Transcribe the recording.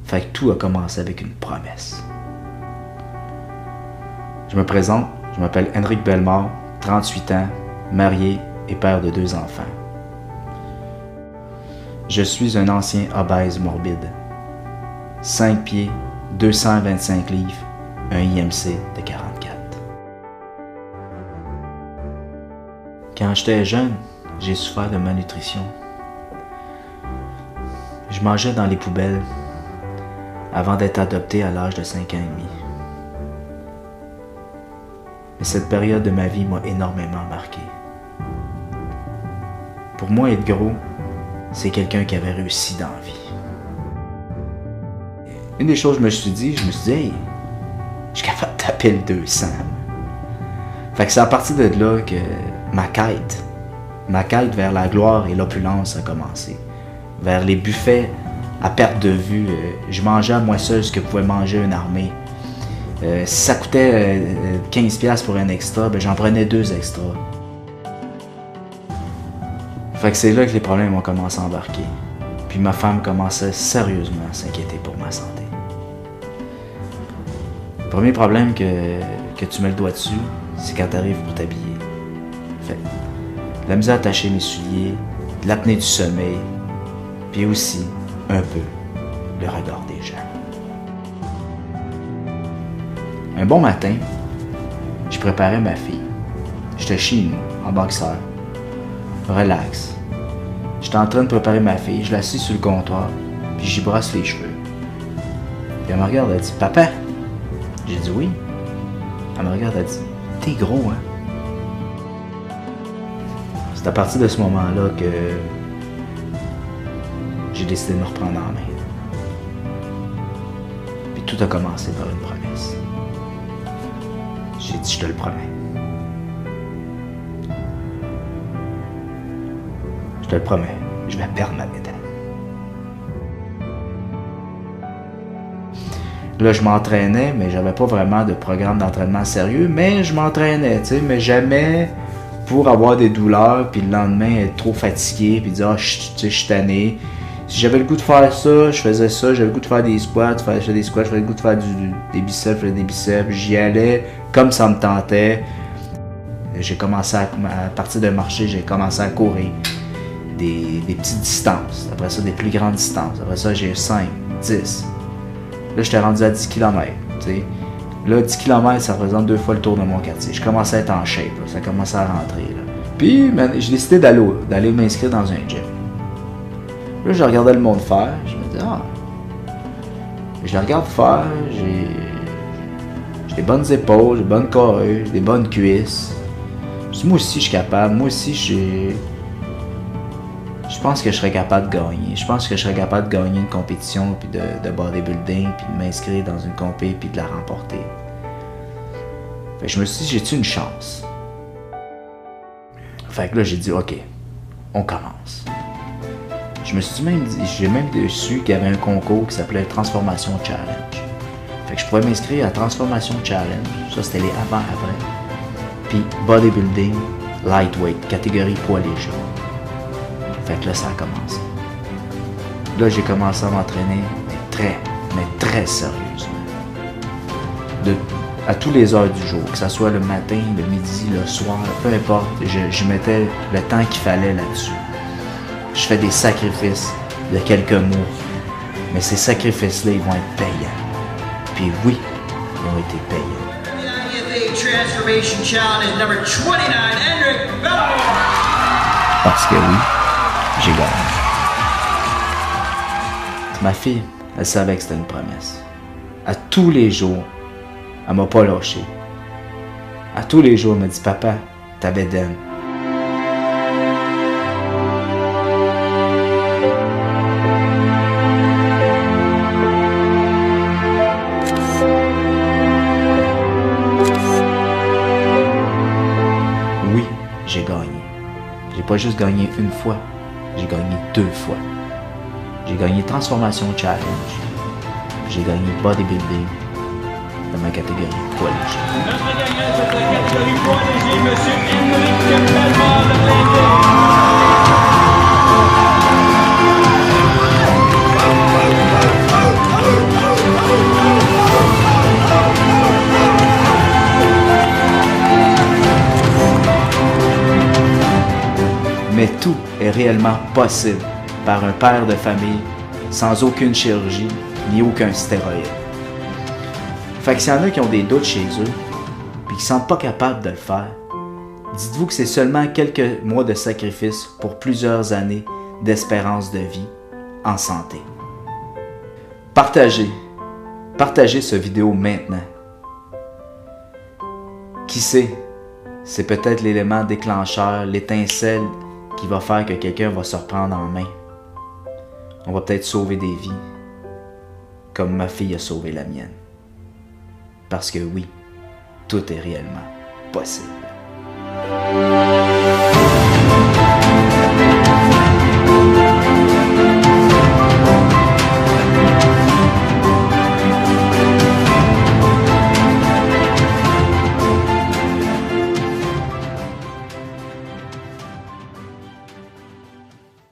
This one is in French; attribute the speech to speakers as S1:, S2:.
S1: Fait que tout a commencé avec une promesse. Je me présente, je m'appelle Henrik Bellemare, 38 ans, marié et père de 2 enfants. Je suis un ancien obèse morbide. 5 pieds, 225 livres, un IMC de 44. Quand j'étais jeune, j'ai souffert de malnutrition. Je mangeais dans les poubelles avant d'être adopté à l'âge de 5 ans et demi. Mais cette période de ma vie m'a énormément marqué. Pour moi, être gros, c'est quelqu'un qui avait réussi dans la vie. Une des choses que je me suis dit, hey, je suis capable de taper le 200. Fait que c'est à partir de là que ma quête vers la gloire et l'opulence a commencé. Vers les buffets à perte de vue. Je mangeais à moi seul ce que pouvait manger une armée. Si ça coûtait 15$ pour un extra, ben j'en prenais 2 extras. Fait que c'est là que les problèmes ont commencé à embarquer. Puis ma femme commençait sérieusement à s'inquiéter pour ma santé. Le premier problème que tu mets le doigt dessus, c'est quand tu arrives pour t'habiller. Fait de la misère à attacher mes souliers, de l'apnée du sommeil, puis aussi, un peu, le regard des gens. Un bon matin, je préparais ma fille. J'étais chez nous, en boxeur. Relax. J'étais en train de préparer ma fille, je l'assis sur le comptoir, puis j'y brosse les cheveux. Puis elle me regarde, elle dit « Papa! » J'ai dit « Oui. » Elle me regarde, elle dit « T'es gros, hein? » C'est à partir de ce moment-là que j'ai décidé de me reprendre en main. Puis tout a commencé par une promesse. J'ai dit « Je te le promets. » Je te le promets, je vais perdre ma médaille. Là, je m'entraînais, mais j'avais pas vraiment de programme d'entraînement sérieux, mais je m'entraînais, tu sais, mais jamais pour avoir des douleurs, puis le lendemain être trop fatigué, puis dire « Ah, je suis tanné. » Si j'avais le goût de faire ça, je faisais ça, j'avais le goût de faire des squats, je faisais des squats, j'avais le goût de faire des biceps, je faisais des biceps, j'y allais comme ça me tentait. J'ai commencé à partir de marcher, j'ai commencé à courir. Des petites distances, après ça des plus grandes distances, après ça j'ai 5, 10. Là j'étais rendu à 10 km, tu sais. Là 10 km ça représente 2 fois le tour de mon quartier. Je commençais à être en shape, là. Ça commençait à rentrer. Là. Puis j'ai décidé d'aller m'inscrire dans un gym. Là je regardais le monde faire, je me dis je le regarde faire, j'ai des bonnes épaules, j'ai des bonnes carrures, j'ai des bonnes cuisses. Je dis, moi aussi je suis capable, moi aussi je pense que je serais capable de gagner. Je pense que je serais capable de gagner une compétition, puis de bodybuilding, puis de m'inscrire dans une compé, puis de la remporter. Fait que je me suis dit, j'ai-tu une chance? Fait que là, j'ai dit, OK, on commence. J'ai même su qu'il y avait un concours qui s'appelait Transformation Challenge. Fait que je pourrais m'inscrire à Transformation Challenge. Ça, c'était les avant-après. Puis bodybuilding, lightweight, catégorie poids léger. Fait que là, ça a commencé. Là, j'ai commencé à m'entraîner, mais très sérieusement. À tous les heures du jour, que ce soit le matin, le midi, le soir, peu importe, je mettais le temps qu'il fallait là-dessus. Je fais des sacrifices de quelques mois, mais ces sacrifices-là, ils vont être payants. Puis oui, ils ont été payants. Parce que oui, j'ai gagné. Ma fille, elle savait que c'était une promesse. À tous les jours, elle m'a pas lâché. À tous les jours, elle m'a dit « Papa, ta bédaine. » Oui, j'ai gagné. J'ai pas juste gagné une fois, j'ai gagné 2 fois. J'ai gagné Transformation Challenge. J'ai gagné Bodybuilding dans ma catégorie poids léger.
S2: Notre gagnant de la catégorie poids léger, Monsieur Henrik Bellemare de Blainville.
S1: réellement possible par un père de famille sans aucune chirurgie ni aucun stéroïde. Fait que s'il y en a qui ont des doutes chez eux puis qui ne sont pas capables de le faire, dites-vous que c'est seulement quelques mois de sacrifice pour plusieurs années d'espérance de vie en santé. Partagez ce vidéo maintenant. Qui sait, c'est peut-être l'élément déclencheur, l'étincelle qui va faire que quelqu'un va se reprendre en main. On va peut-être sauver des vies, comme ma fille a sauvé la mienne. Parce que oui, tout est réellement possible.